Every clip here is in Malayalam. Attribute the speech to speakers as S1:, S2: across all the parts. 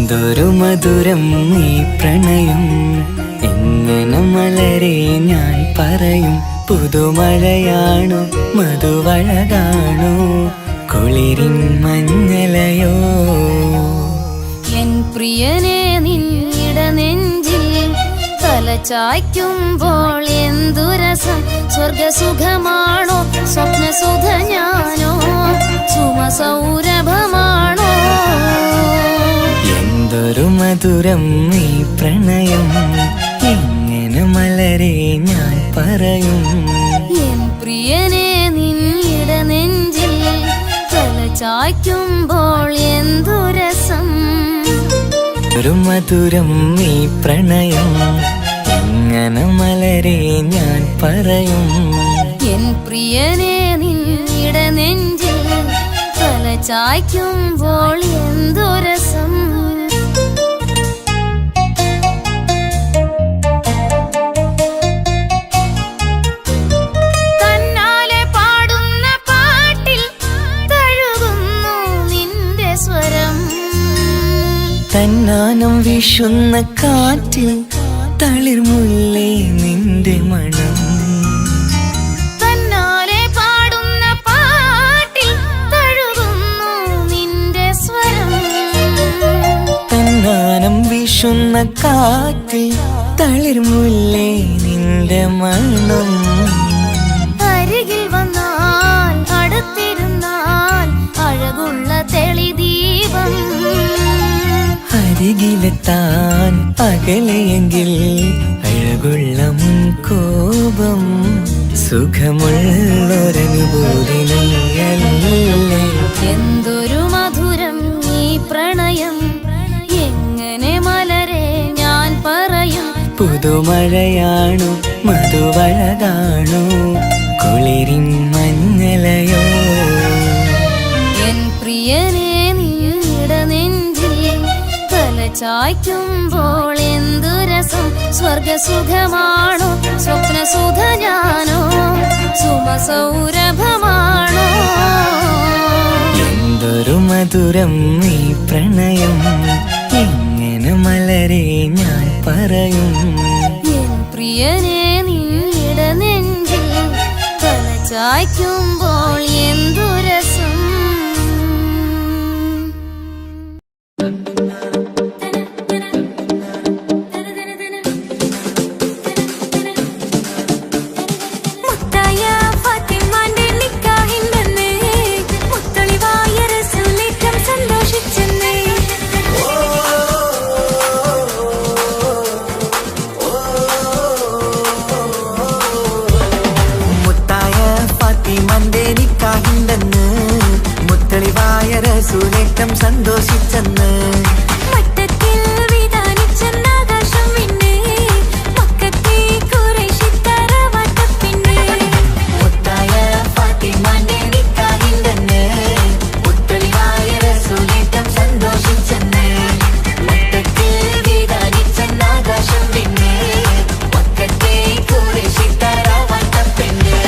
S1: എന്തൊരു മധുരം ഈ പ്രണയം, എങ്ങനെ മലരെ ഞാൻ പറയും. പുതുമഴയാണു മധുവഴകാണു കുളിരിൻ മഞ്ഞലയോ.
S2: എൻ പ്രിയനെ നിന്നിട നെഞ്ചിൽ തലചായ്ക്കുമ്പോൾ എന്തു രസം. സ്വർഗസുഖമാണോ സ്വപ്നസുധ ഞാനോ സുമസൗരഭമാണോ.
S1: എന്തൊരു മധുരം ഈ പ്രണയം, എങ്ങനെ മലരെ ഞാൻ പറയും.
S2: എൻ പ്രിയനെ നിന്നിട നെഞ്ചിൽ തലചായ്ക്കുമ്പോൾ എന്തു രസം.
S1: ഒരു മധുരം ഈ പ്രണയം, എങ്ങനെ മലരെ ഞാൻ പറയും.
S2: എൻ പ്രിയനെ നിന്നിട നെഞ്ചിൽ തലചായ്ക്കുമ്പോൾ എന്തു രസം. തന്നാലെ പാടുന്ന പാട്ടിൽ തഴുകുന്നു നിന്റെ സ്വരം.
S1: തന്നാനം വീശുന്ന കാറ്റിൽ തളിർമുല്ലേ നിന്റെ മണം.
S2: തന്നാലെ പാടുന്ന പാട്ടിൽ തഴുകുന്നു നിന്റെ സ്വരം.
S1: തന്നാനം വീശുന്ന കാറ്റിൽ തളിർമുല്ലേ നിന്റെ മണം.
S2: അരികിൽ വന്നാൽ അടുത്തിരുന്നാൽ അഴകുള്ള തെളിദീപം.
S1: അരികിലെത്താൻ അകലെയെങ്കിൽ അഴകുള്ള കോപം. സുഖമുള്ളൊരനുഭൂതി നീയല്ലേ.
S2: എന്തൊരു മധുരം ഈ പ്രണയം, എങ്ങനെ മലരെ ഞാൻ പറയും.
S1: പുതുമഴയാണു മധുവഴകാണു കുളിരിൻ മഞ്ഞലയോ.
S2: എൻ പ്രിയനെ നിന്നിട നെഞ്ചിൽ തലചായ്ക്കുമ്പോൾ എന്തു രസം. സ്വർഗസുഖമാണോ സ്വപ്നസുധ ഞാനോ സുമസൗരഭമാണോ.
S1: എന്തൊരു മധുരം ഈ പ്രണയം, എങ്ങനെ മലരെ ഞാൻ പറയും.
S2: എൻ പ്രിയനെ നിന്നിട നെഞ്ചിൽ തലചായ്ക്കുമ്പോൾ എന്തു രസം.
S1: സന്തോഷിച്ചെന്ന്
S2: മട്ടത്തിൽ വിധാനിച്ചെന്നാകാശം പിന്നെ മക്കത്തെ ഖുറൈശിത്തറ വട്ടപ്പിന്നെ.
S1: മുത്തായ ഫാത്തിമാന്റെ നിക്കാഹിന്റെന്ന് മുത്തളിവായ റസൂലേറ്റം സന്തോഷിച്ചെന്ന് മട്ടത്തിൽ വിധാനിച്ചെന്നാകാശം പിന്നെ മക്കത്തെ ഖുറൈശിത്തറ വട്ടപ്പിന്നെ.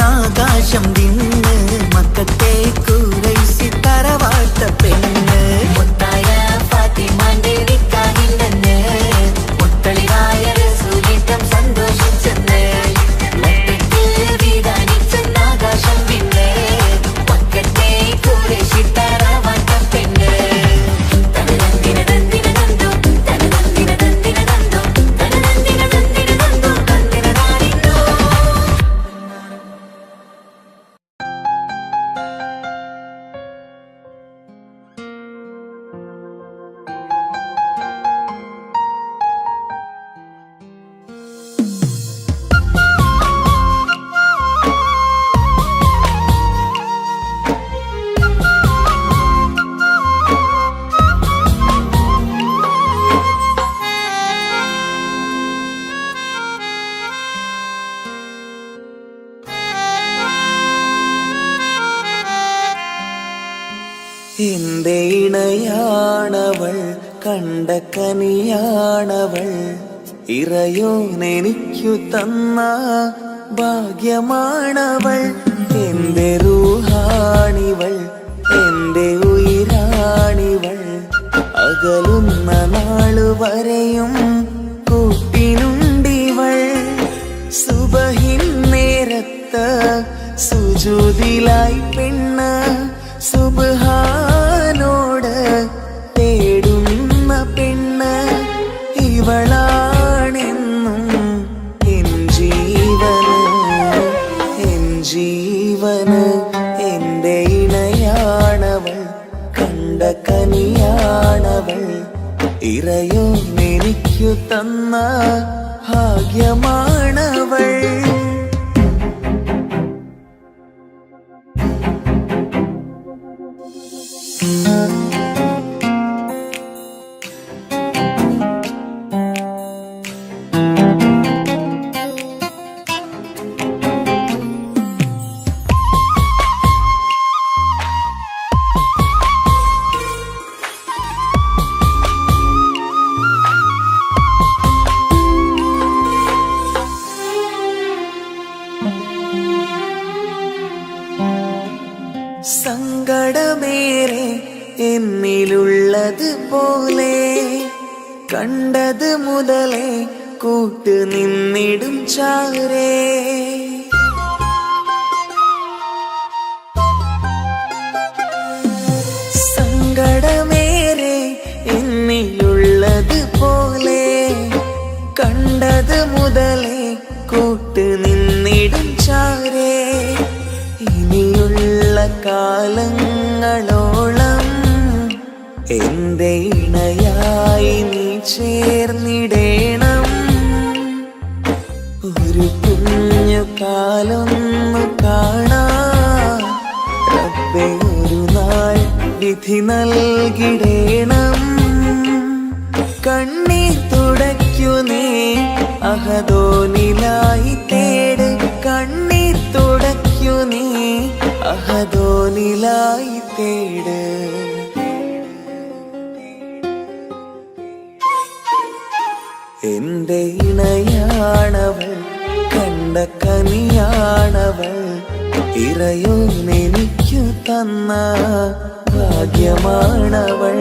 S1: ആകാശം തിന്ന് മക്കത്തെ ഖുറൈശിത്തറ വാട്ട പെണ്ണ്. മുത്തായ ഫാത്തിമാന്റെ നിക്കാഹിന്റെന്ന് മുത്തളിവായ റസൂലേറ്റം സന്തോഷിച്ചെന്ന് മട്ടത്തിൽ വിധാനിച്ചെന്നാകാശം പിന്നെ മക്കത്തെ ഖുറൈശിത്തറ വാട്ട പെണ്ണ്. തലനന്ദിന എന്റെ ഇണയാണവൾ, കണ്ട കനിയാണവൾ, ഇറയോനെനിക്കു തന്ന ഭാഗ്യമാണവൾ. എന്റെ റൂഹാണിവൾ, എന്റെ ഉയിരാണിവൾ, അകലുന്ന നാളു വരെയും കൂട്ടിനുണ്ടിവൾ. സുബഹിൻ നേരത്ത് സുജൂദിലായി പെണ്ണ് സുബ്ഹാനോട് തേടുന്ന പെണ്ണ് ഇവളാണെന്നും എൻ ജീവന്, എൻ ജീവന്. എന്റെ ഇണയാണവൾ, കണ്ട കനിയാണവൾ, ഇറയോനെനിക്കു തന്ന ഭാഗ്യമാണവൾ. സങ്കടമേറെ എന്നിലുള്ളത് പോലെ കണ്ടത് മുതലേ കൂട്ട് നിന്നിടും ചാരേ. സങ്കടമേറെ എന്നിലുള്ളത് പോലെ കണ്ടത് മുതലേ കൂട്ട് നിന്നിടും ചാരേ. ഇനിയുള്ള കാലങ്ങളോളം എന്റെ ഇണയായി നീ ചേർന്നിടേണം. ഒരു കുഞ്ഞു കാലൊന്നു കാണാൻ റബ്ബേ ഒരു നാൾ വിധി നൽകിടേണം. കണ്ണീർ തുടയ്ക്കു നീ അഹദോനിലായി തേട്, കണ്ണീർ തുടയ്ക്കു നീ അഹദോനിലായി തേട്. എന്റെ ഇണയാണവൾ, കണ്ട കനിയാണവൾ, ഇറയോനെനിക്കു തന്ന ഭാഗ്യമാണവൾ.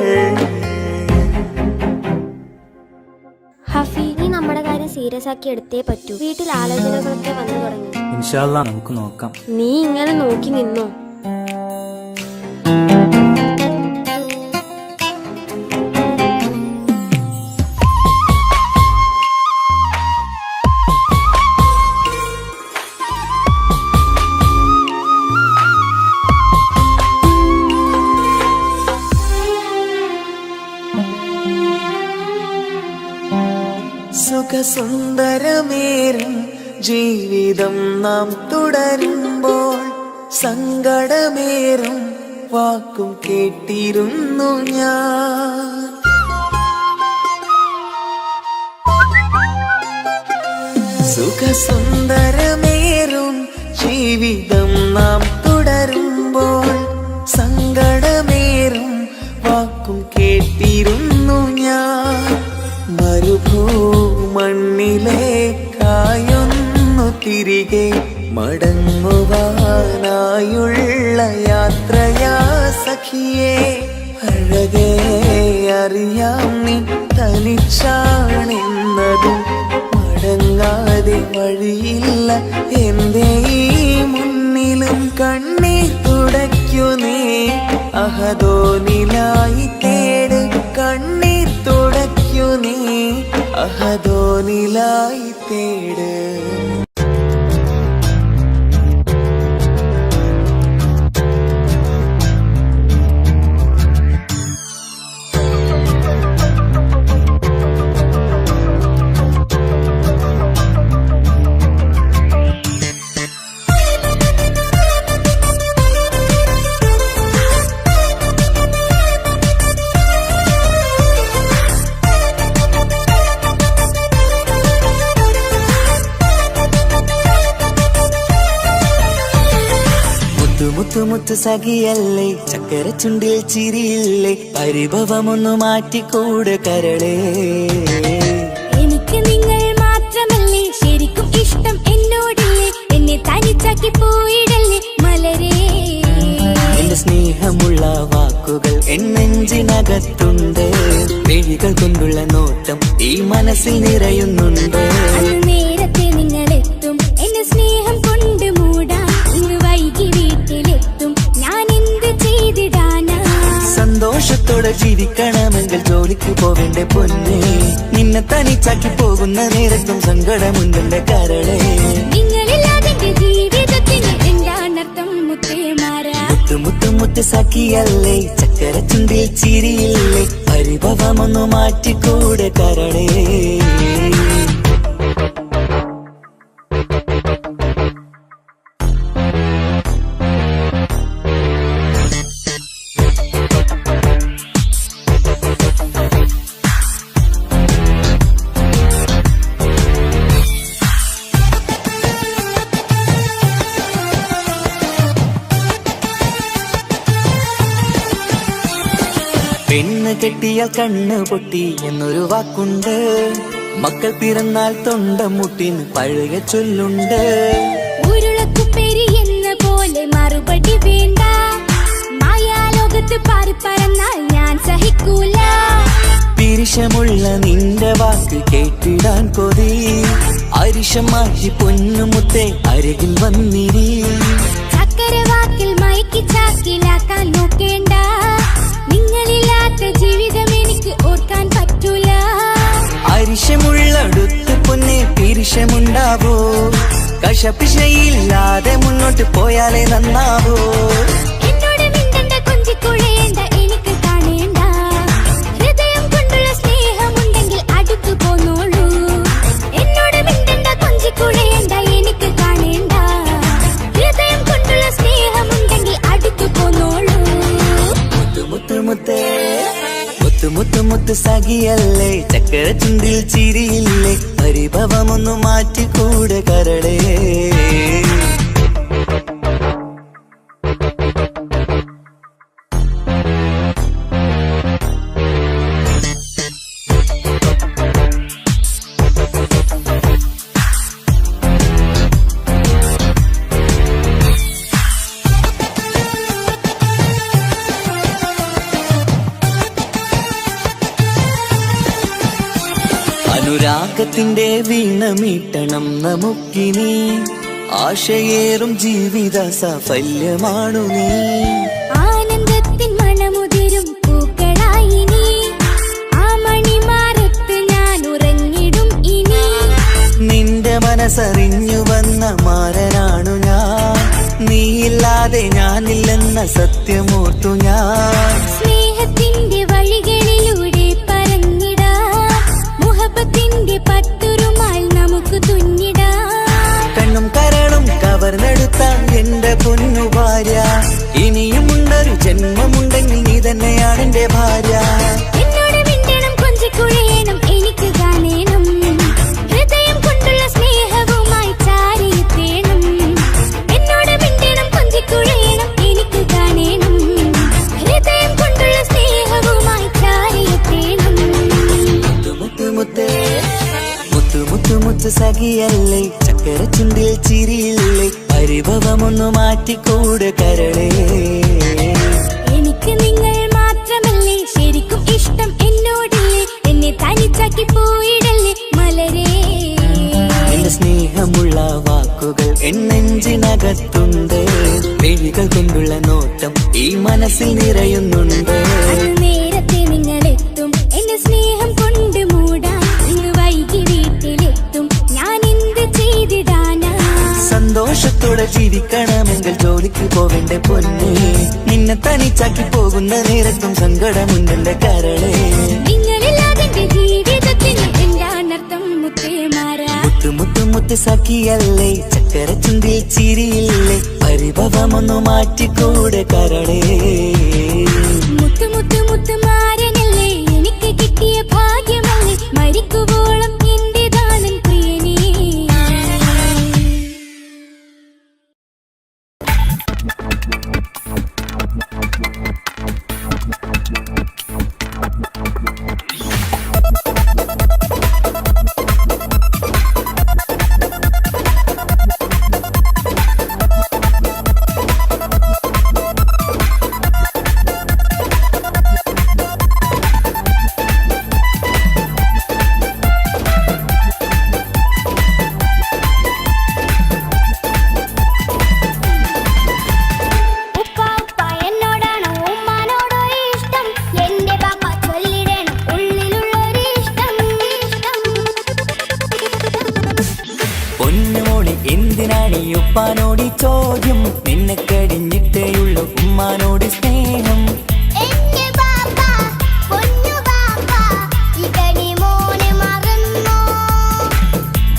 S3: ഹഫി, നീ നമ്മുടെ കാര്യം സീരിയസ് ആക്കി എടുത്തേ പറ്റൂ. വീട്ടിൽ ആലോചനകളൊക്കെ വന്നു തുടങ്ങി.
S4: ഇൻഷാ അല്ലാ നമുക്ക് നോക്കാം.
S3: നീ ഇങ്ങനെ നോക്കി നിന്നോ?
S1: സുഖസുന്ദരമേറും ജീവിതം നാം തുടരുമ്പോൾ സങ്കടമേറും വാക്കും കേട്ടിരുന്നു ഞാൻ. സുഖസുന്ദരമേറും ജീവിതം നാം തുടരുമ്പോൾ സങ്കടമേറും വാക്കും കേട്ടിരുന്നു ഞാൻ. മരുഭൂമണ്ണിലേക്കായൊന്നു തിരികെ മടങ്ങുവാനായുള്ള യാത്രയാ സഖിയേ. അഴകേ അറിയാം നീ തനിച്ചാണെന്നതും മടങ്ങാതെ വഴിയില്ല എന്റെ ഈ മുന്നിലും. കണ്ണീർ തുടയ്ക്കു നീ അഹദോനിലായി തേട്, കണ്ണീർ തുടയ്ക്കു നീ അഹദോനിലായി തേട്. മുത്തു മുത്തു സഖിയല്ലേ ചക്കര ചുണ്ടിൽ ചിരിയില്ലേ പരിഭവമൊന്നു മാറ്റിക്കൂടെ കരളേ
S2: എനിക്ക് നിങ്ങൾ മാത്രമല്ലേ ശരിക്കും ഇഷ്ടം എന്നോടില്ലേ എന്നെ തനിച്ചാക്കി പോയിടല്ലേ മലരേ
S1: എന്റെ സ്നേഹമുള്ള വാക്കുകൾ എന്നെഞ്ചിനകത്തുണ്ട് മിഴികൾ കൊണ്ടുള്ള നോട്ടം ഈ മനസ്സിൽ നിറയുന്നുണ്ട്
S2: അന്ന് നേരത്തെ നിങ്ങളെത്തും എന്നെ സ്നേഹം കൊണ്ട് മൂടാൻ ഇന്ന് വൈകി വീട്ടിലെത്തും ഞാൻ എന്ത് ചെയ്തിടാനാ
S1: സന്തോഷത്തോടെ ജീവിക്കണമെങ്കിൽ ജോലിക്ക് പോവേണ്ട പൊന്നേ നിന്നെ തനിച്ചാക്കി പോകുന്ന നേരത്തും സങ്കടമുണ്ടെന്റെ കരളേ
S2: നിങ്ങളില്ലാതെ എന്റെ ജീവിതത്തിന് എന്താണർത്ഥം മുത്തേമാരാ
S1: മുത്തു മുത്തു മുത്തു സഖിയല്ലേ ചക്കര ചുണ്ടിൽ ചിരിയില്ലേ പരിഭവമൊന്നു മാറ്റിക്കൂടെ കരളേ പെണ്ണ് കെട്ടിയാൽ കണ്ണ് പൊട്ടി എന്നൊരു വാക്കുണ്ട് മക്കൾ പിറന്നാൽ തൊണ്ട മുട്ടിന് പഴയ ചൊല്ലുണ്ട്
S2: ഉരുളക്കുപ്പേരി എന്ന പോലെ മറുപടി വേണ്ട മായാലോകത്ത് പാറി പറന്നാൽ ഞാൻ സഹിക്കൂല
S1: പിരിശമുള്ള നിന്റെ വാക്ക് കേട്ടിടാൻ കൊതി അരിശം മാറ്റി പൊന്നുമുത്തേ അരികിൽ വന്നിരി
S2: ചക്കര വാക്കിൽ മയക്കി ചാക്കിലാക്കാൻ നോക്കേണ്ട നിങ്ങളില്ലാത്ത ജീവിതം എനിക്ക് ഓർക്കാൻ പറ്റൂല
S1: അരിശമുള്ളടുത്ത് പൊന്നെ പിരിശമുണ്ടാവോ കശപിശയില്ലാതെ മുന്നോട്ട് പോയാലേ നന്നാവോ
S2: എന്നോട് മിണ്ടണ്ട കൊഞ്ചിക്കുഴയേണ്ട എനിക്ക് കാണേണ്ട ഹൃദയം കൊണ്ടുള്ള സ്നേഹമുണ്ടെങ്കിൽ അടുത്തു പോന്നോളൂ എന്നോട് മിണ്ടണ്ട കൊഞ്ചിക്കുഴയേണ്ട എനിക്ക് കാണേണ്ട ഹൃദയം കൊണ്ടുള്ള സ്നേഹമുണ്ടെങ്കിൽ അടുത്തു പോന്നോളൂ
S1: മുത്തു മുത്തേ മുത്തു മുത്തു മുത്തു സഖിയല്ലേ ചക്കര ചുണ്ടിൽ ചിരിയില്ലേ പരിഭവമൊന്നു മാറ്റിക്കൂടെ കരളേ അനുരാഗത്തിന്റെ വീണമീട്ടണം നമുക്കിനി ആശയേറും ജീവിത സാഫല്യമാണു നീ
S2: ആനന്ദത്തിൻ മണമുതിരും പൂക്കളായി നീ ആ മണിമാരത്ത് ഞാൻ ഉറങ്ങിടും ഇനി
S1: നിന്റെ മനസ്സറിഞ്ഞു വന്ന മാരനാണു ഞാൻ നീയില്ലാതെ ഞാനില്ലെന്ന സത്യമോർത്തു ഞാൻ
S2: സ്നേഹത്തിന്റെ വഴികളിലൂടെ പറഞ്ഞിടാം മുഹബത്തിന്റെ പട്ടുരുമാൽ നമുക്ക് തുന്നിടാം
S1: കണ്ണും കരളും കവർന്നെടുത്ത എന്റെ പൊന്നു ഭാര്യ ഇനിയുമുണ്ടൊരു ജന്മമുണ്ടെങ്കിൽ നീ തന്നെയാണ് എന്റെ ഭാര്യ
S2: എന്നോട് മിണ്ടണം കൊഞ്ചിക്കുഴയണം എനിക്ക് കാണേണം ഹൃദയം കൊണ്ടുള്ള സ്നേഹവുമായി ചാരിയെത്തേണം എന്നോട് മിണ്ടണം കൊഞ്ചിക്കുഴയണം എനിക്ക് കാണേണം ഹൃദയം കൊണ്ടുള്ള സ്നേഹവുമായി ചാരിയെത്തേണം
S1: മുത്തു മുത്തേ മുത്തു മുത്തു മുത്തു സഖിയല്ലേ ചക്കര ചുണ്ടിൽ ചിരിയില്ലേ പരിഭവമൊന്നു മാറ്റിക്കൂടെ കരളേ
S2: എനിക്ക് നിങ്ങൾ മാത്രമല്ലേ ശരിക്കും ഇഷ്ടം എന്നോടില്ലേ എന്നെ തനിച്ചാക്കി പോയിടല്ലേ മലരേ
S1: എന്റെ സ്നേഹമുള്ള വാക്കുകൾ എന്നെഞ്ചിനകത്തുണ്ട് മിഴികൾ കൊണ്ടുള്ള നോട്ടം ഈ മനസ്സിൽ നിറയുന്നുണ്ട്
S2: അന്ന് നേരത്തെ നിങ്ങളെത്തും എന്റെ സ്നേഹം കൊണ്ട് മൂടാൻ ഇന്ന് വൈകി വീട്ടിലെത്തും ഞാൻ എന്ത് ചെയ്തിടാനാ
S1: സന്തോഷത്തോടെ ജീവിക്കണമെങ്കിൽ ജോലിക്ക് പോവേണ്ട പൊന്നേ നിന്നെ തനിച്ചാക്കി പോകുന്ന നേരത്തും സങ്കടമുണ്ടെന്റെ കരളേ
S2: നിങ്ങളില്ലാതെ എന്റെ ജീവിതത്തിന് എന്താണർത്ഥം മുത്തേമാരാ
S1: മുത്തു മുത്തു മുത്തു സഖിയല്ലേ ചക്കര ചുണ്ടിൽ ചിരിയില്ലേ പരിഭവമൊന്നു മാറ്റിക്കൂടെ കരളേ
S2: മുത്തു മുത്തു മുത്തുമാരനല്ലേ എനിക്ക് കിട്ടിയ ഭാഗ്യമല്ലേ മരിക്കുവോളം എന്റേതാണൻ പ്രിയനേ
S1: എന്തിനാണ് ഈ ഉപ്പാനോട് ചോദ്യം നിന്നെ കഴിഞ്ഞിട്ടേയുള്ളൂ ഉമ്മാനോട് സ്നേഹം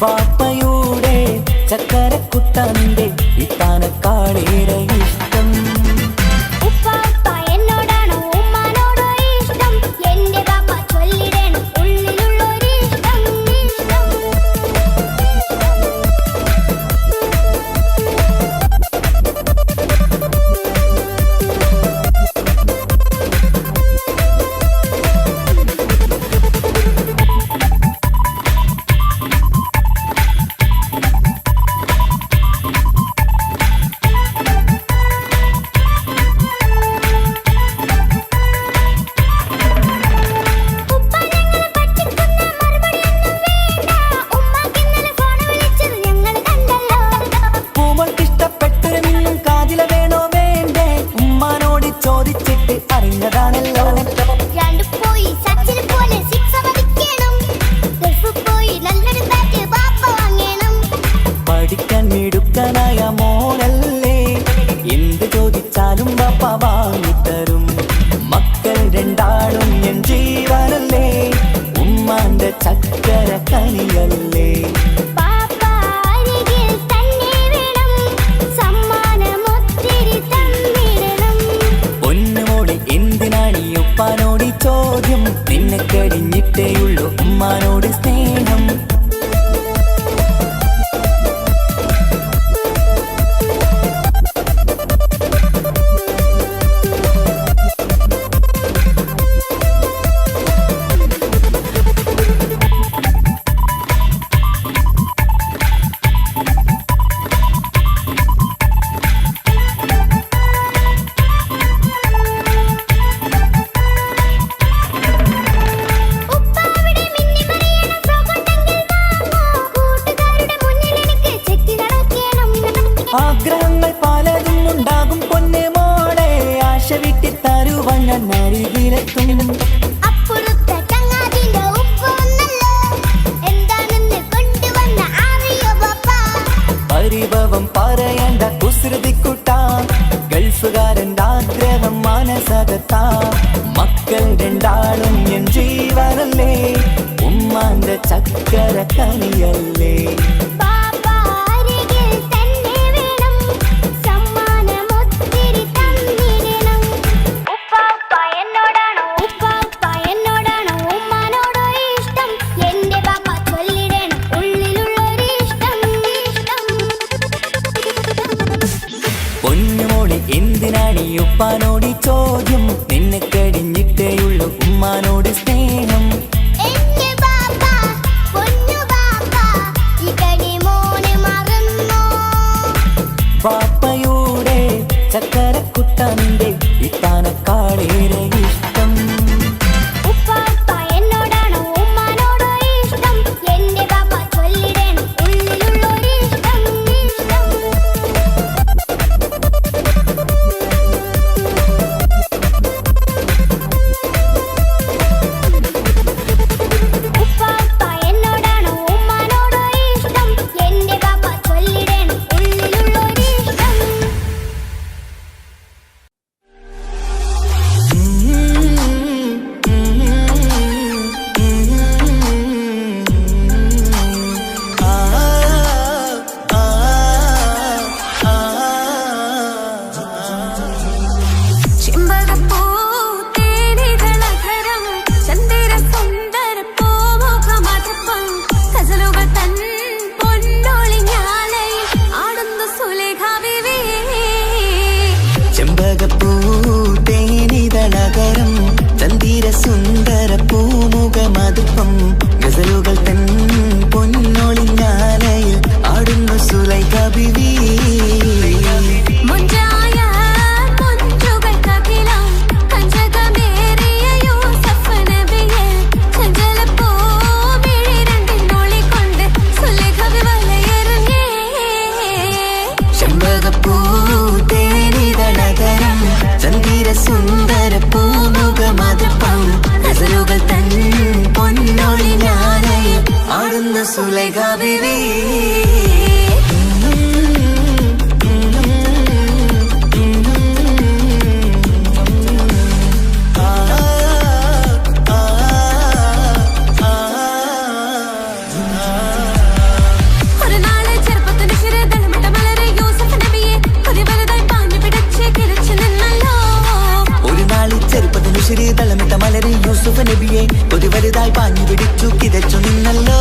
S1: പാപ്പയുടെ ചക്കരക്കുട്ടന്റെ ഇത്താനക്കാളേറെ ഇഷ്ടം മിടുക്കനായ മോനല്ലേ എന്ത് ചോദിച്ചാലും ബാപ്പ വാങ്ങിത്തരും മക്കൾ രണ്ടാളും എൻ ജീവനല്ലേ ഉമ്മാന്റെ ചക്കര കനിയല്ലേ പൊന്നുമോളെ എന്തിനാണ് ഈ ഉപ്പാനോട് ചോദ്യം നിന്നെ കഴിഞ്ഞിട്ടേയുള്ളൂ ഉമ്മാനോട് സ്നേഹം ആഗ്രഹങ്ങൾ പലതും ഉണ്ടാകും പൊന്നെ മോളെ ആശ വിട്ടി തരുവാൻ ഞാൻ അരികിലെത്തും പരിഭവം പറയണ്ട കുസൃതിക്കുട്ട ഗൾഫുകാരൻ്റെ ആഗ്രഹം മനസ്സകത്താ മക്കൾ രണ്ടാളും എൻ ജീവനല്ലേ ഉമ്മാന്റെ ചക്കര കനിയല്ലേ പൊന്നുമോളെ എന്തിനാണ് ഈ ഉപ്പാനോട് ചോദ്യം നിന്നെ കഴിഞ്ഞിട്ടേയുള്ളൂ ഉമ്മാനോട് സ്നേഹം പാപ്പയുടെ ചക്കരക്കുട്ടന്റെ ഇത്താനക്കാളേറെ ഇഷ്ടം ചെമ്പകപ്പൂ തേനിതളകരം ചന്ദിര സുന്ദര പൂമുഖമതുപ്പം ഗസലുകൾ തൻ പൊന്നൊളിഞ്ഞാലയിൽ ആടുന്നു സുലൈഖ ബീവി. സുന്ദര പൂമുഖമതുപ്പം ഗസലുകൾ തൻ പൊന്നൊളിഞ്ഞാലയിൽ ആടുന്ന സുലൈഖ ബീവി. തളമിട്ട മലരെ യൂസുഫ് നബിയെ കൊതി വലുതായി പാഞ്ഞു പിടിച്ചു കിതച്ചു നിന്നല്ലോ.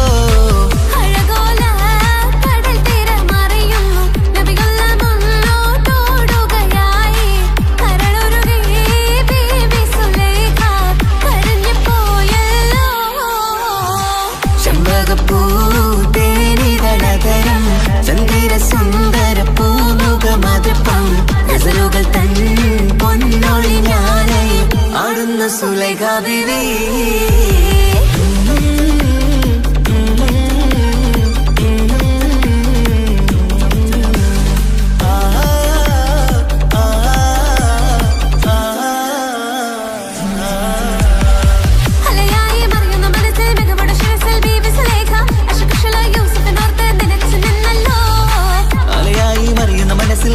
S1: ചെമ്പകപ്പൂ തേനിതളകരം ചന്ദിര സുന്ദര പൂമുഖമതുപ്പം ഗസലുകൾ തൻ പൊന്നൊളിഞ്ഞാലയിൽ ആടുന്ന സുലൈഖ ബീവി.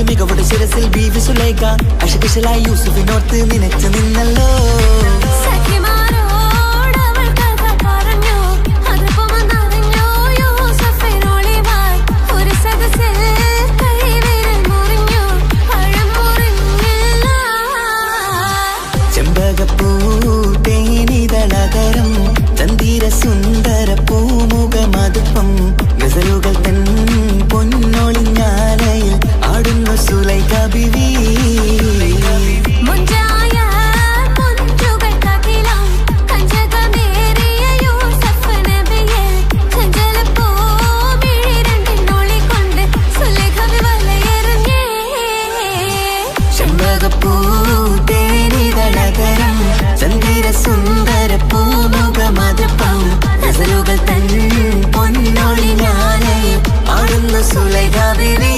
S1: മികവുടെ ശിരസിൽ ബീവി സുലൈഖ അശകുശലായി യൂസുഫിനോർത്ത് നിനച്ചു നിന്നല്ലോ. ചെമ്പകപ്പൂ തേനിതളകരം ചന്ദിര സുന്ദര പൂമുഖമതുപ്പം ഗസലുകൾ തൻ പൊന്നൊളിഞ്ഞാലയിൽ ആടുന്നു സുലൈഖ ബീവി. ചെമ്പകപ്പൂ തേനിതളകരം ചന്ദിര സുന്ദര പൂമുഖമതുപ്പം ഗസലുകൾ തൻ പൊന്നൊളിഞ്ഞാലയിൽ ആടുന്നു സുലൈഖ ബീവി.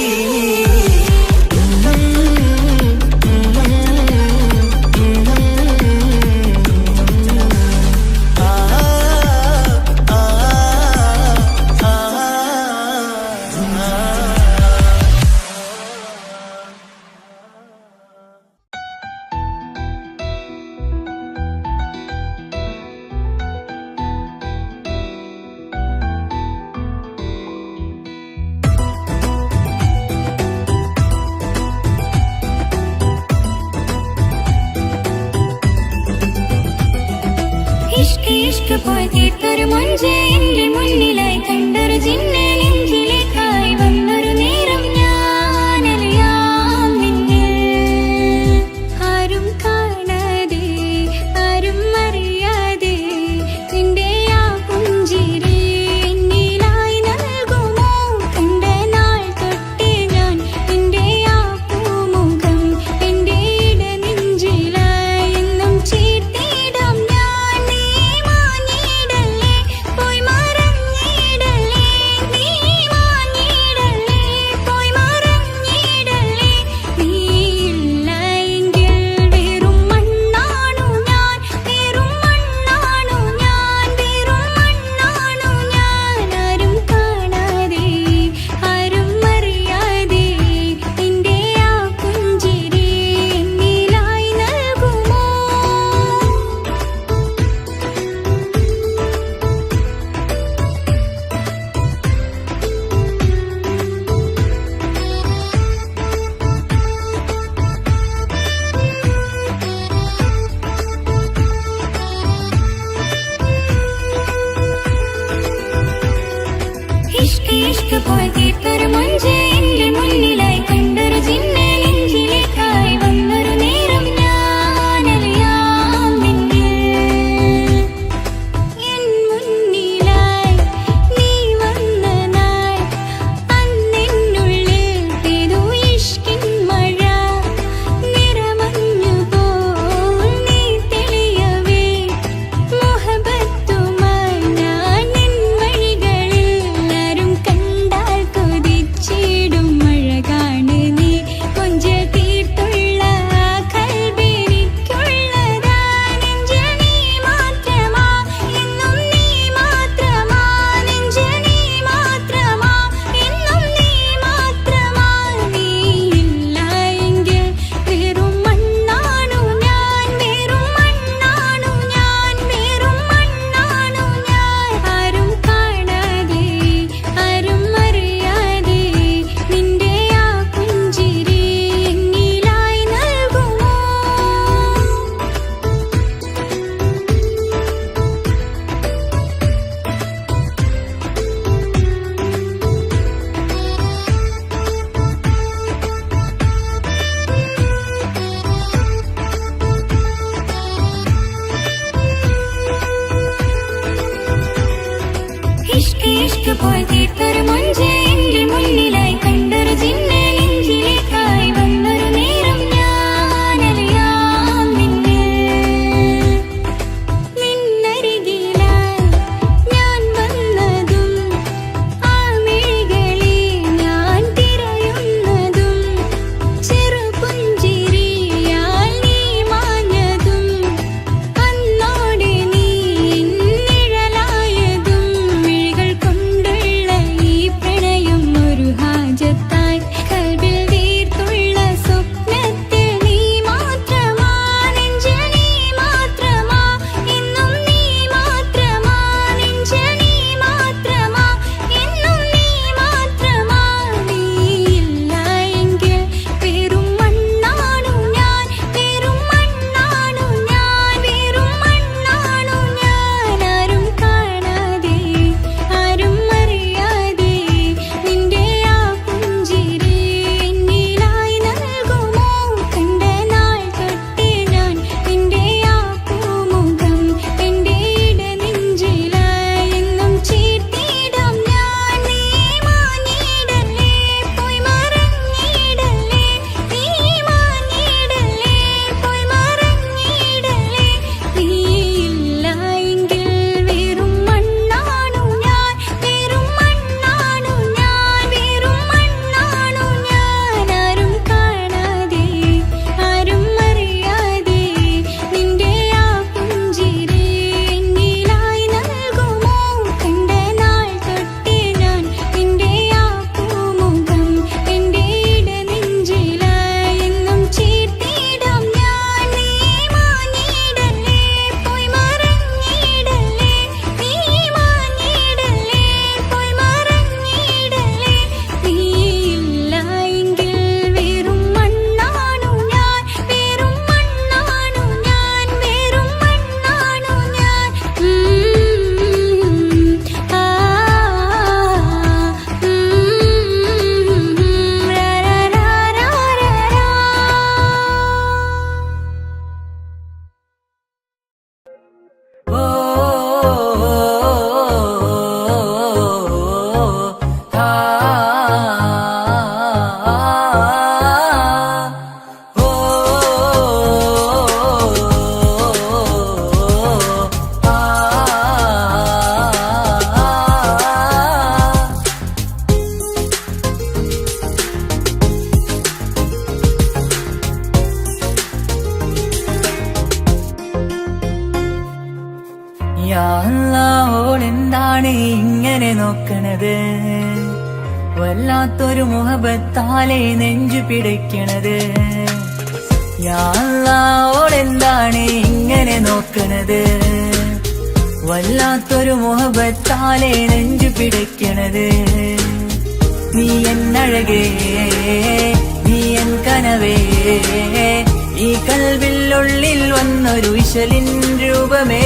S2: ഇഷ്ക് പോയി തീർത്തൊരു മൊഞ്ച് എന്റെ മുന്നിലായി കണ്ടൊരു ജിന്നെ നെഞ്ചിലേക്കായി വന്നൊരു നേരം ഞാനറിയാം നിന്നിൽ ആരും കാണാതെ ആരും അറിയാതെ നിന്റെ ആ പുഞ്ചിരി എന്നിലായി നൽകുമോ. കണ്ട നാൾ തൊട്ടേ ഞാൻ നിന്റെ ആ പൂമുഖം എന്റെ ഇടനെഞ്ചിലായി എന്നും ചീർത്തിടാം ഞാൻ. നീ മാഞ്ഞിടല്ലേ പോയി മറഞ്ഞിടല്ലേ നീ
S1: ഓളെന്താണ് ഇങ്ങനെ നോക്കണത്? വല്ലാത്തൊരു മുഹബത്താലെ നെഞ്ചു പിടിക്കണത്. യാ അല്ലാഹ് ഓളെന്താണ് ഇങ്ങനെ നോക്കണത്? വല്ലാത്തൊരു മുഹബത്താലെ നെഞ്ചു പിടിക്കണത്. നീ എന്നഴകേ, നീ എൻ കനവേ, ഈ കൽവിനുള്ളിൽ വന്നൊരു വിശലിൻ രൂപമേ,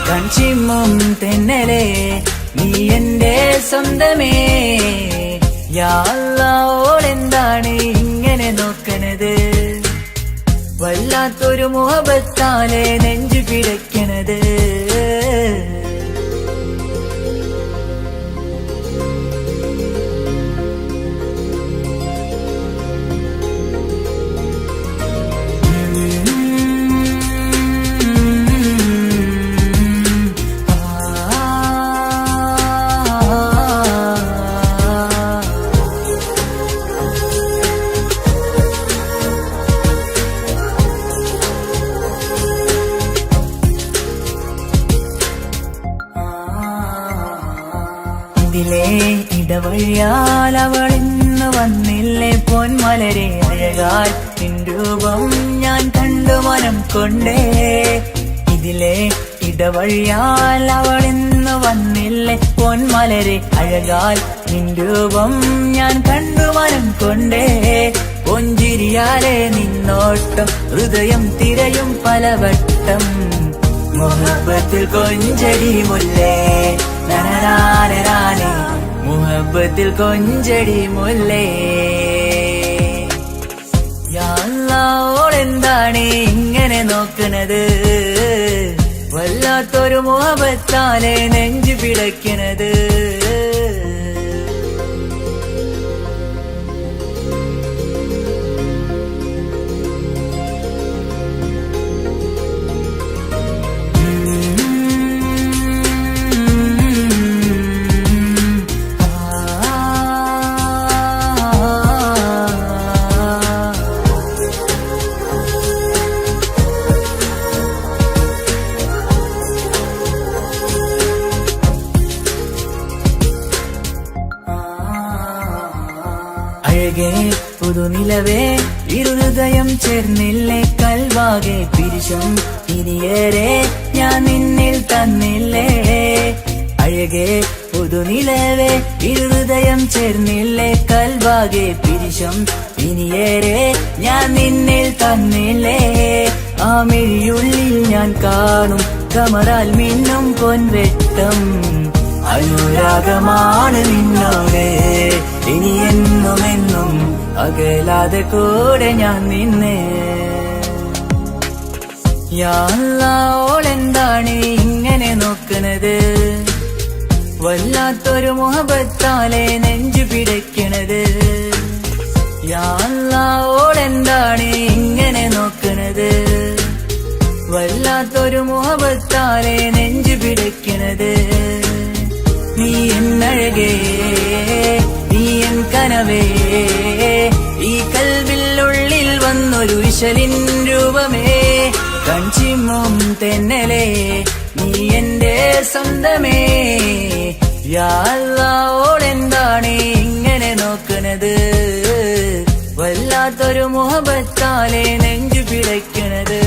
S1: കൺചിമ്മും തെന്നലേ, നീ എന്റെ സ്വന്തമേ. യാ അല്ലാഹ് ഓളെന്താണ് ഇങ്ങനെ നോക്കണത്? വല്ലാത്തൊരു മുഹബത്താലെ നെഞ്ചു പിടയ്ക്കണത്. ഇതിലെ ഇടവഴിയാൽ അവളിന്ന് വന്നില്ലേ പൊന്മലരെ, അഴകാൽ നിൻ രൂപം ഞാൻ കണ്ടു മനം കൊണ്ടേ. ഇതിലെ ഇടവഴിയാൽ അവളിന്ന് വന്നില്ലേ പൊന്മലരെ, അഴകാൽ നിൻ രൂപം ഞാൻ കണ്ടു മനം കൊണ്ടേ. പൊഞ്ചിരിയാലെ നിന്നോട്ടം ഹൃദയം തിരയും പലവട്ടം, മുഹബത്തിൽ കൊഞ്ചടി മുല്ലേ നനനാനേ, മുഹബത്തിൽ കൊഞ്ചടി മുല്ലേ. യാ അല്ലാഹ് ഓളെന്താണ് ഇങ്ങനെ നോക്കണത്? വല്ലാത്തൊരു മുഹബത്താലെ നെഞ്ചു പിടയ്ക്കണത്. അഴകേ പുതുനിലവേ, ഇരുഹൃദയം ചേർന്നില്ലേ കൽവാകെ പിരിശം ഇനിയേറെ ഞാൻ നിന്നിൽ തന്നില്ലേ. അഴകേ പുതുനിലവേ, ഇരുഹൃദയം ചേർന്നില്ലേ കൽവാകെ പിരിശം ഇനിയേറെ ഞാൻ നിന്നിൽ തന്നില്ലേ. ആ മിഴിയുള്ളിൽ ഞാൻ കാണും കമറാൽ മിന്നും പൊൻവെട്ടം, അനുരാഗമാണ് നിന്നോട് ഇനി എന്നുമെന്നും, അകലാതെ കൂടെ ഞാൻ നിന്നെ. യാ അല്ലാഹ് ഓളെന്താണ് ഇങ്ങനെ നോക്കണത്? വല്ലാത്തൊരു മുഹബത്താലെ നെഞ്ചു പിടയ്ക്കണത്. യാ അല്ലാഹ് ഓളെന്താണ് ഇങ്ങനെ നോക്കണത്? വല്ലാത്തൊരു മുഹബത്താലെ നെഞ്ചു പിടയ്ക്കണത്. നീ എന്നഴകേ, നീ എൻ കനവേ, ഈ കൽവിനുള്ളിൽ വന്നൊരു വിശലിൻ രൂപമേ, കൺചിമ്മും തെന്നലേ, നീ എന്റെ സ്വന്തമേ. യാ അല്ലാഹ് ഓളെന്താണ് ഇങ്ങനെ നോക്കണത്? വല്ലാത്തൊരു മുഹബത്താലെ നെഞ്ചു പിടയ്ക്കണത്.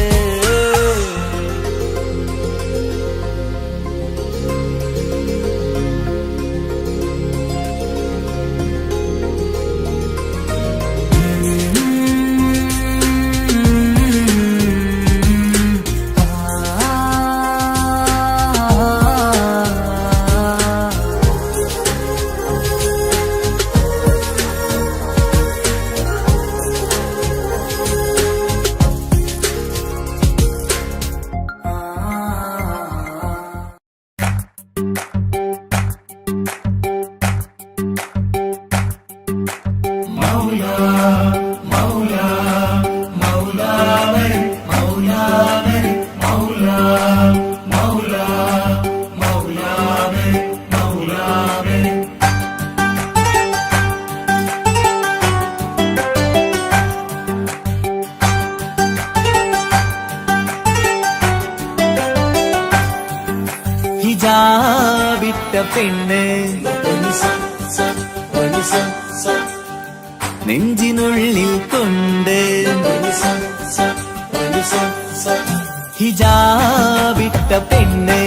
S1: വിട്ട പെണ്ണ് നെഞ്ചിനുള്ളിൽ കൊണ്ട് ഹിജാബിട്ട പെണ്ണ്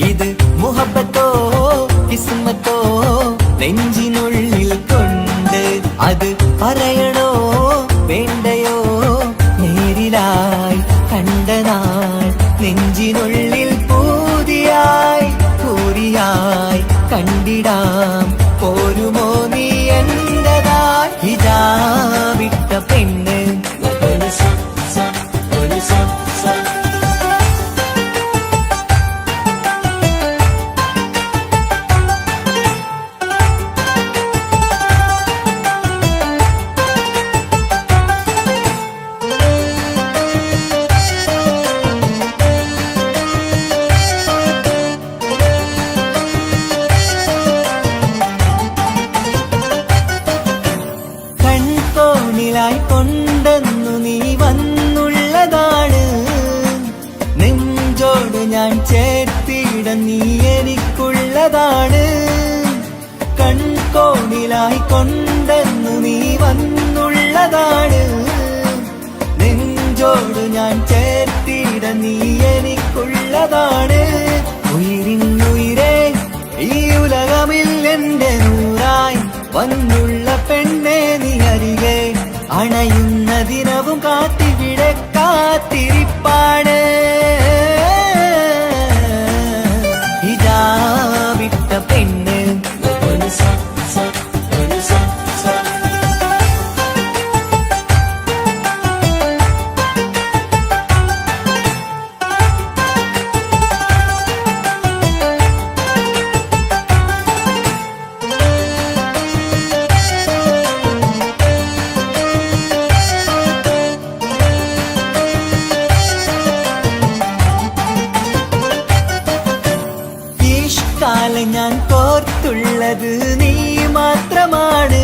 S1: ഇത് മുഹബത്തോ കിസ്മത്തോ നെഞ്ചിനുള്ളിൽ കൊണ്ട് അത് പറയണോ വേണ്ടയോ നേരിലായി കണ്ട നാൾ നെഞ്ചിനുള്ളിൽ പൂതിയായി പൂരിയായി കണ്ടിടാം പോരുമോ നീ എന്റതായി ഹിജാബിട്ട പെണ്ണ് കൊണ്ടെന്നു നീ വന്നുള്ളതാണ് നെഞ്ചോട് ഞാൻ ചേർത്തിട നീ എനിക്കുള്ളതാണ് കൺകോണിലായി കൊണ്ടെന്നു നീ വന്നുള്ളതാണ് നെഞ്ചോട് ഞാൻ ചേർത്തിട നീ എനിക്കുള്ളതാണ് ഉയിരിന്നുയിരേ ഈ ഉലകമിൽ എന്റെ നൂറായി വന്നുള്ള പെണ്ണെ നീ അരികെ അണയുന്ന ദിനവും കാത്തിവിടെ കാത്തിരിപ്പാണ് ഹിജാബിട്ട പെണ്ണ് ഞാൻ കോർത്തുള്ളത് നീ മാത്രമാണ്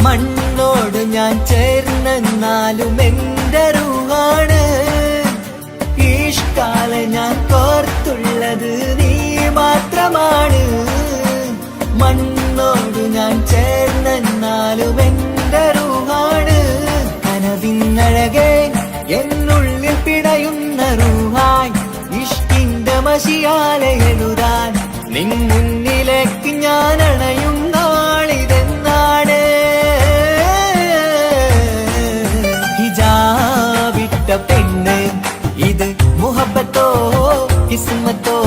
S1: മണ്ണോട് ഞാൻ ചേർന്നെന്നാലും എന്റെ റൂഹാണ് ഈഷ്കാല ഞാൻ കോർത്തുള്ളത് നീ മാത്രമാണ് മണ്ണോട് ഞാൻ ചേർന്നെന്നാലും എന്റെ റൂഹാണ് കനവിന്നഴകെ എന്നുള്ളിൽ പിടയുന്ന റൂഹായി ഇഷ്കിന്റെ മഷിയാലെ എഴുതാൻ നിൻ മുന്നിലേക്ക് ഞാൻ അണയും നാളിതെന്നാണ് ഹിജാബിട്ട പെണ്ണ് ഇത് മുഹബത്തോ കിസ്മത്തോ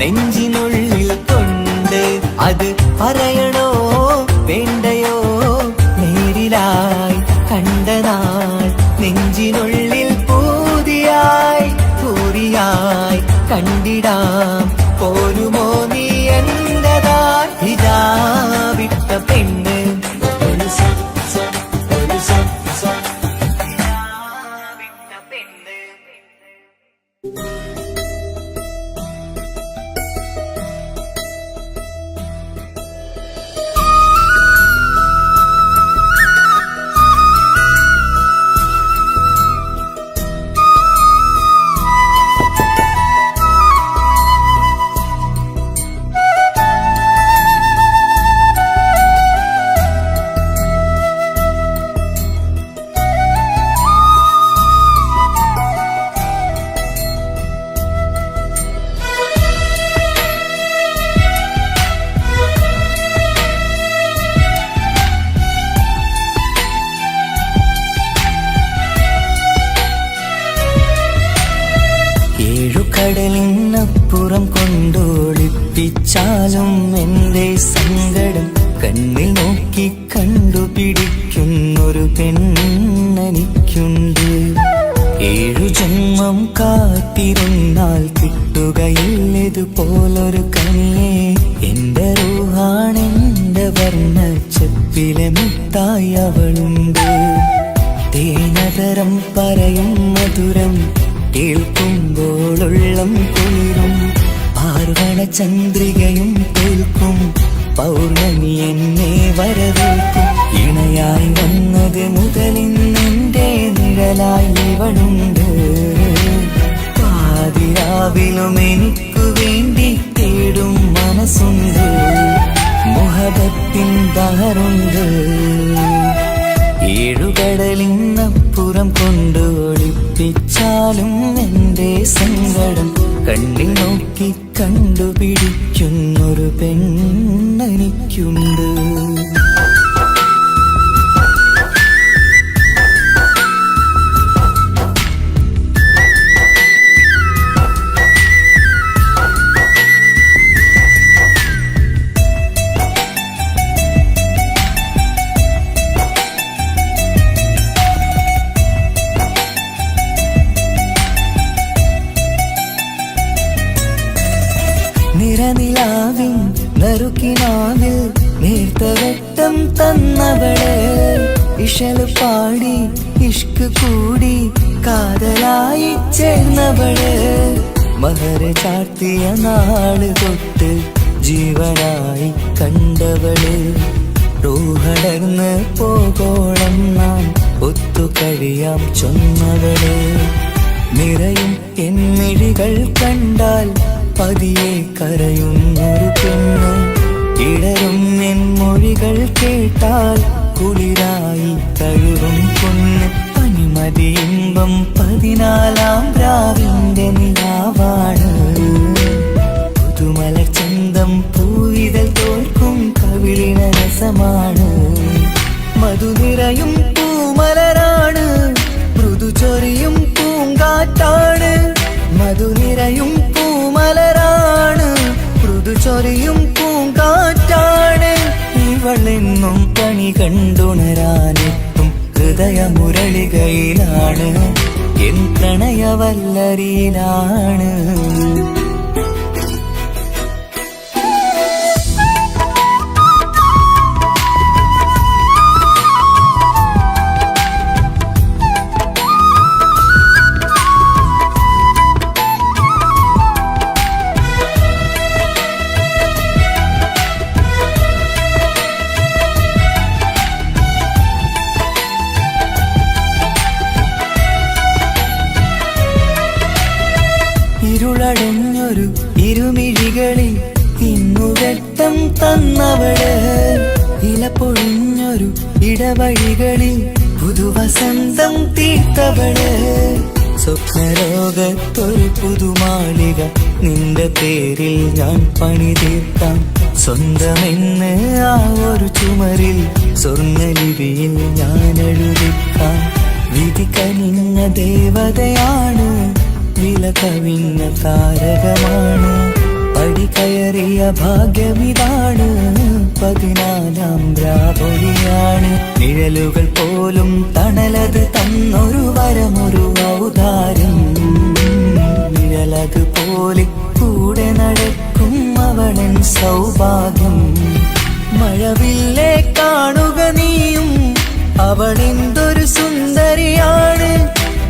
S1: നെഞ്ചിനുള്ളിൽ കൊണ്ട് അത് പറയണോ വേണ്ടയോ നേരിലായി കണ്ട നാൾ നെഞ്ചിനുള്ളിൽ പൂതിയായി പൂരിയായി കണ്ടിടാം പോരുമോ നീ എന്റതായി ഹിജാബിട്ട പെണ്ണ് കടലിനപ്പുറം കൊണ്ടോളിപ്പിച്ചാലും എന്റെ സങ്കടം കണ്ണിൽ നോക്കി കണ്ടുപിടിക്കുന്നൊരു പെണ്ണെനിക്കുണ്ട് 7 ജന്മം കാത്തിരുന്നാൽ കിട്ടുകയില്ലതുപോലൊരു കനിയെ എന്റെ റൂഹാണെന്റെ വർണ്ണച്ചപ്പിലെ മുത്തായി അവളുണ്ട് തേനതരം പറയും മധുരം കേൾക്കുമ്പോളുള്ളം കുളിരും പാർവണ ചന്ദ്രികയും തോൽക്കും പൗർണമി എന്നെ വരവേൽക്കും ഇണയായി വന്നത് മുതലിന്നെന്റെ നിഴലായി ഇവളുണ്ട് പാതിരാവിലും എനിക്കു വേണ്ടി തേടും മുഹബത്തിൻ ബഹറുണ്ട്. ഏഴുകടലിനപ്പുറം കൊണ്ട് ഒളിപ്പിച്ചാലും എൻ്റെ സങ്കടം കണ്ണിൽ നോക്കി കണ്ടുപിടിക്കുന്നൊരു പെണ്ണെനിക്കുണ്ട്. നിറനിലാവിൻ നറുക്കിനാവിൽ നേർത്തവട്ടം തന്നവള്, ഇഷല് പാടി ഇഷ്ക് കൂടി കാതലായി ചേർന്നവള്, മഹർ ചാർത്തിയ നാള് തൊട്ട് ജീവനായി കണ്ടവള്, റൂഹടർന്ന് പോകോളം നാം ഒത്തു കഴിയാം ചൊന്നവള്, നിറയും എന്നിഴികൾ കണ്ടാൽ പതിയെ കരയുന്നൊരു പെണ്ണ്, ഇടരും എൻ മൊഴികൾ കേട്ടാൽ കുളിരായി തഴുകും പൊന്ന്, പനിമതി ഇമ്പം 14-ാം രാവിന്റെ നിലാവാണ്, പുതുമല ചന്തം പൂവിതൽ തോൽക്കും കവിളിന രസമാണ്, മധു നിറയും പൂമലരാണ്, മൃദു ചൊരിയും പൂങ്കാറ്റാണ്, മധു നിറയും പൂമലരാണ്, മൃദു ചൊരിയും പൂങ്കാറ്റാണ്, ഇവളെന്നും പണി കണ്ടുണരാനെത്തും ഹൃദയമുരളികയിലാണ്, എൻ പ്രണയവല്ലരിയിലാണ്. ഇരുളടഞ്ഞൊരു ഇരുമിഴികളിൽ ഇന്നുവെട്ടം തന്നവള്, ഇല പൊഴിഞ്ഞൊരു ഇടവഴികളിൽ പുതുവസന്തം തീർത്തവള്, സ്വപ്നലോകത്തൊരു പുതുമാളിക നിന്റെ പേരിൽ ഞാൻ പണി തീർക്കാം, സ്വന്തമെന്ന് ആ ഒരു ചുമരിൽ സ്വർണ്ണലിപിയിൽ ഞാൻ എഴുതിക്കാം, വിധി കനിഞ്ഞ ദേവതയാണ്, വില കവിഞ്ഞ താരകമാണ്, പടി കയറിയ ഭാഗ്യമിതാണ്, 14-ാം രാപൊലിയാണ്, നിഴലുകൾ പോലും തണലത് തന്നൊരു വരമൊരു ഔദാര്യം, നിഴലത് പോലെ കൂടെ നടക്കും അവളൻ സൗഭാഗ്യം, മഴവില്ലേ കാണുക നീയും അവളെന്തൊരു സുന്ദരിയാണ്,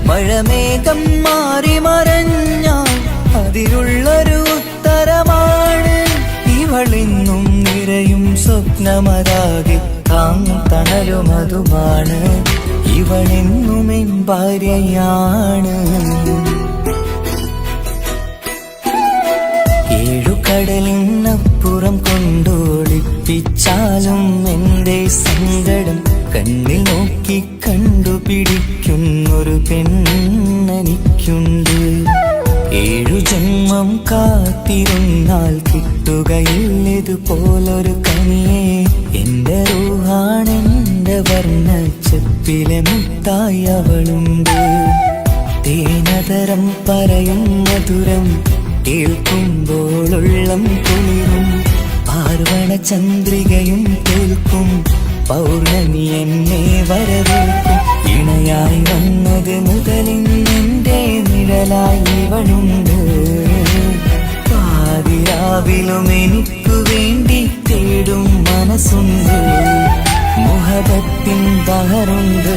S1: മഴമേഘം മാറി മറഞ്ഞാൽ അതിലുള്ളൊരു ഉത്തരമാണ്, ഇവളെന്നും നിറയും സ്വപ്നമതാകെ താങ്ങും തണലുമതുമാണ്, ഇവളെന്നും എൻ ഭാര്യയാണ്. ഏഴുകടലിനപ്പുറം കൊണ്ടോളിപ്പിച്ചാലും എൻ്റെ സങ്കടം കണ്ണിൽ നോക്കി കണ്ടുപിടിക്കുന്നൊരു പെണ്ണെനിക്കുണ്ട്, 7 ജന്മം കാത്തിരുന്നാൽ കിട്ടുകയില്ലതുപോലൊരു കനിയെ, എൻ്റെ റൂഹാണെൻ്റെ വർണ്ണച്ചപ്പിലെ മുത്തായി അവളുണ്ട്, തേനതരം പറയും മധുരം കേൾക്കുമ്പോളുള്ളം കുളിരും, പാർവണ ചന്ദ്രികയും കേൾക്കും പൗർണമി എന്നെ വരവേൽക്കും, ഇണയായി വന്നത് മുതലിന്നെൻ്റെ നിഴലായി ഇവളുണ്ട്, പാതിരാവിലും എനിക്കു വേണ്ടി തേടും മനസ്സുണ്ട്, മുഹബത്തിൻ ബഹറുണ്ട്.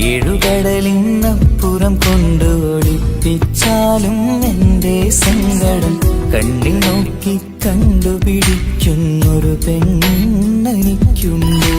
S1: ഏഴുകടലിനപ്പുറം കൊണ്ട് ഒളിപ്പിച്ചാലും എൻ്റെ സങ്കടം കണ്ണിൽ നോക്കി കണ്ടുപിടിക്കുന്നൊരു പെണ്ണെനിക്കുണ്ട്.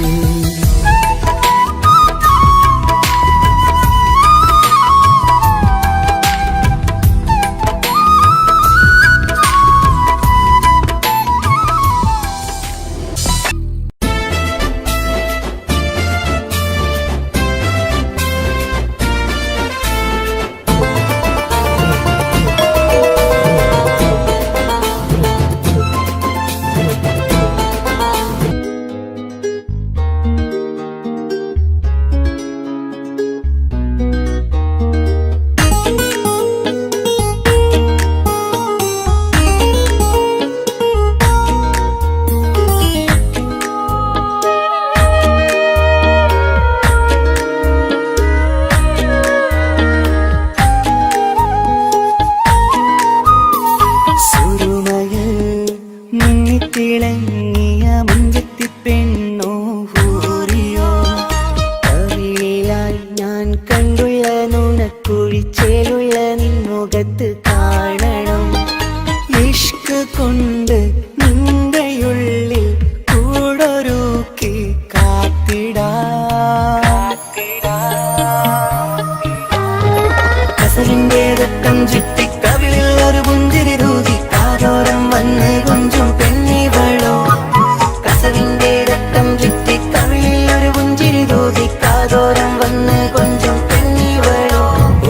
S1: നാൾതോറും വന്ന് കൊഞ്ചും പെണ്ണിവള്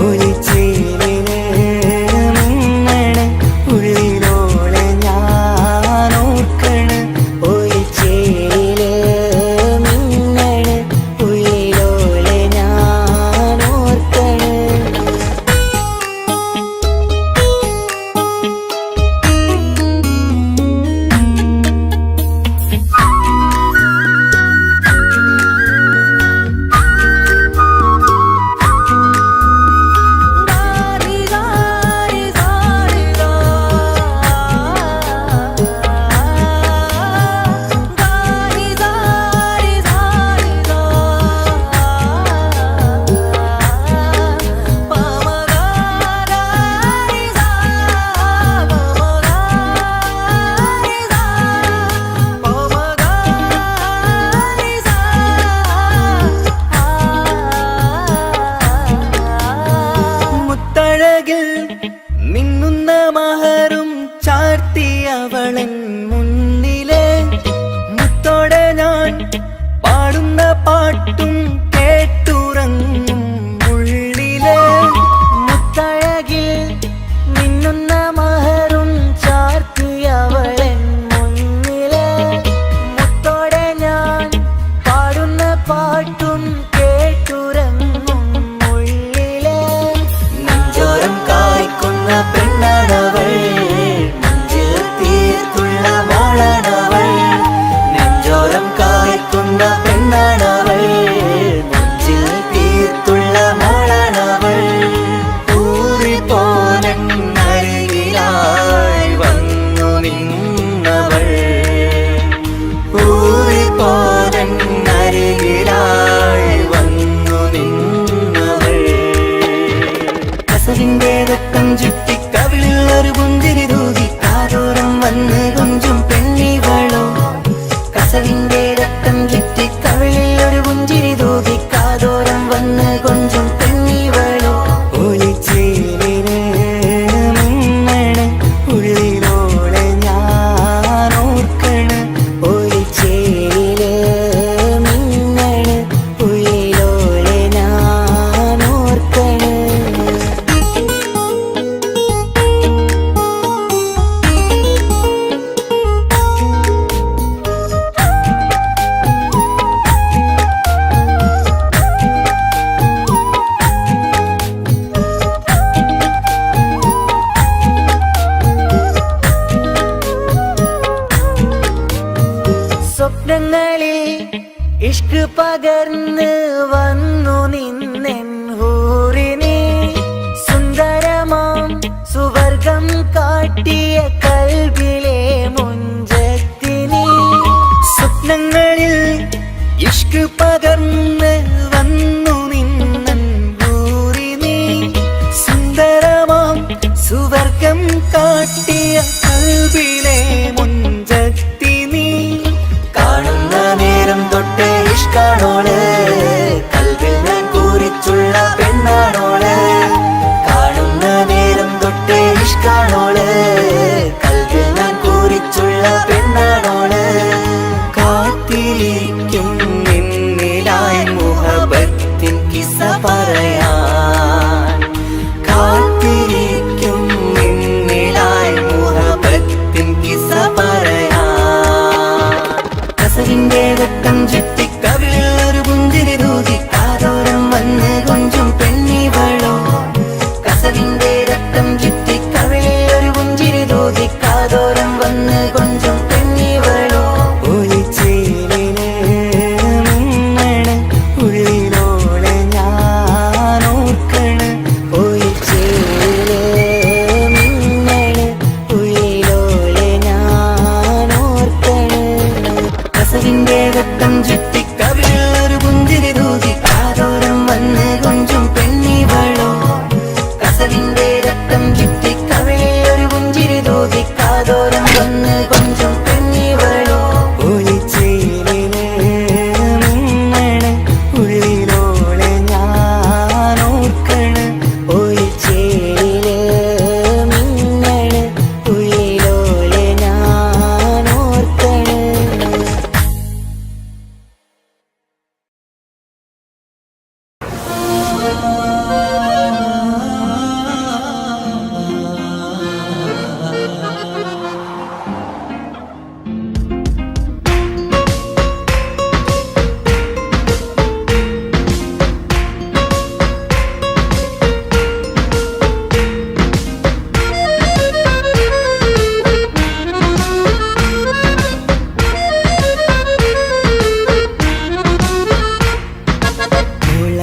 S1: ഒലിച്ചേലില് മിന്നണ് ഉള്ളിലോളെ ഞാൻ ഓർക്കണ് ഒലിച്ചേലില് മിന്നണ് ഉള്ളിലോളെ ഞാൻ ഓർക്കണ്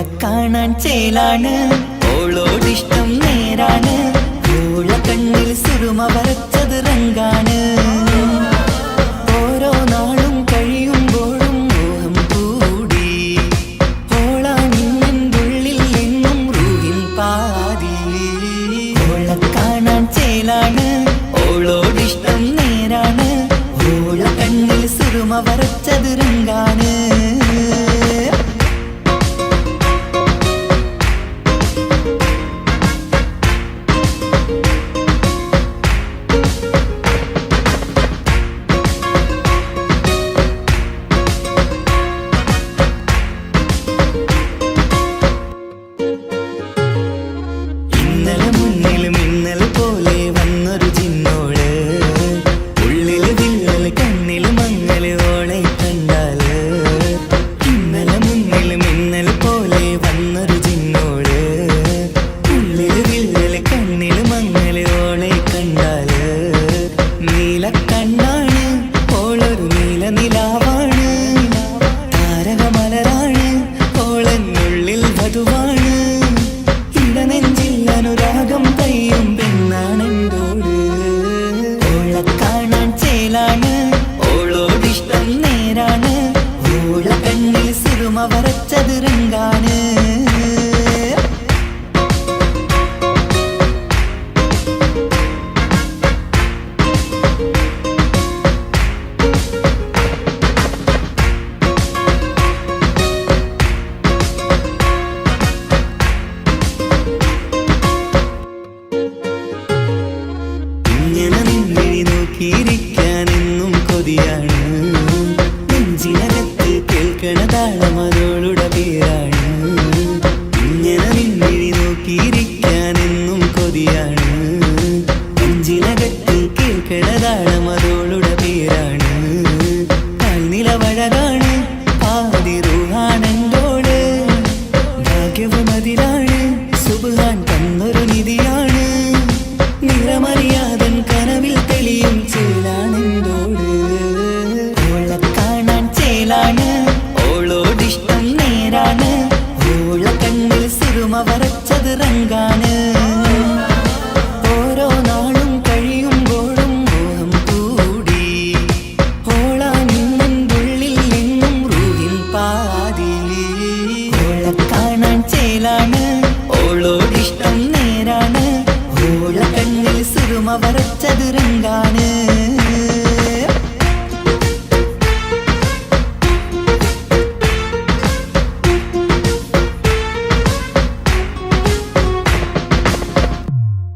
S1: ഓളെ കാണാൻ ചേലാണ്, ഓളോടിഷ്ടം നേരാണ്, ഓള കണ്ണിൽ സുറുമ വരച്ചത് റങ്കാണ്. ഓരോ നാളും കഴിയുമ്പോഴും മോഹം കൂടി, ഓളാണിന്നുള്ളിൽ എന്നും റൂഹിൻ പാതി. ഓളെ കാണാൻ ചേലാണ്, ഓളോടിഷ്ടം നേരാണ്, ഓള കണ്ണിൽ സുറുമ വരച്ചത് റങ്കാണ്. ഇന്നലെ മുന്നിൽ മിന്നൽ പോലെ വന്നൊരു ചിന്നോള്, ഉള്ളില് വില്ലല് കണ്ണില് മങ്ങല് ഓളെ കണ്ടാല്. ഇന്നലെ മുന്നിൽ മിന്നൽ പോലെ വന്നൊരു ചിന്നോള്, ഉള്ളില് വില്ലല് കണ്ണില് മങ്ങല് ഓളെ കണ്ടാല്. നീല കണ്ണാണ് ഓളൊരു നീല നിലാവാണ്, താരകമലരാണ് ഓളെന്നുള്ളിൽ വധുവാണ്. ഇടനെഞ്ചിൽ അനുരാഗം പെയ്യും പെണ്ണാണെന്തോട്. ഓളെ കാണാൻ ചേലാണ്, ഓളോടിഷ്ടം നേരാണ്, ഓള കണ്ണിൽ സുറുമ വരച്ചത് റങ്കാണ്. ഇങ്ങനെ നിന്നിഴി നോക്കിയിരിക്കാനെന്നും കൊതിയാണ്, നെഞ്ചിനകത്ത് കേൾക്കണ താളം അതോളുടെ പേരാണ്. ഇങ്ങനെ നിന്നിഴി നോക്കിയിരിക്കാനെന്നും കൊതിയാണ്, നെഞ്ചിനകത്ത് കേൾക്കണ താളം അതോളുടെ പേരാണ്. കാൽനിലവഴകാണ് പാതി റൂഹാണെന്തോട്, ഭാഗ്യവും അതിലാണ് സുബ്ഹാൻ തന്നൊരു നിധിയാണ്. നിറമറിയാതൻ കനവിൽ തെളിയും ചേലാണെന്തോട്. ഓളെ കാണാൻ ചേലാണ്, ഓളോടിഷ്ടം നേരാണ്, ഓള കണ്ണിൽ സുറുമ വരച്ചത് റങ്കാണ്. ഓരോ നാളും കഴിയുമ്പോഴും മോഹം കൂടി, ഓളാണിന്നുള്ളിൽ എന്നും റൂഹിൻ പാതി. ഓളെ കാണാൻ ചേലാണ്, ഓളോടിഷ്ടം നേരാണ്, ഓള കണ്ണിൽ സുറുമ വരച്ചത് റങ്കാണ്.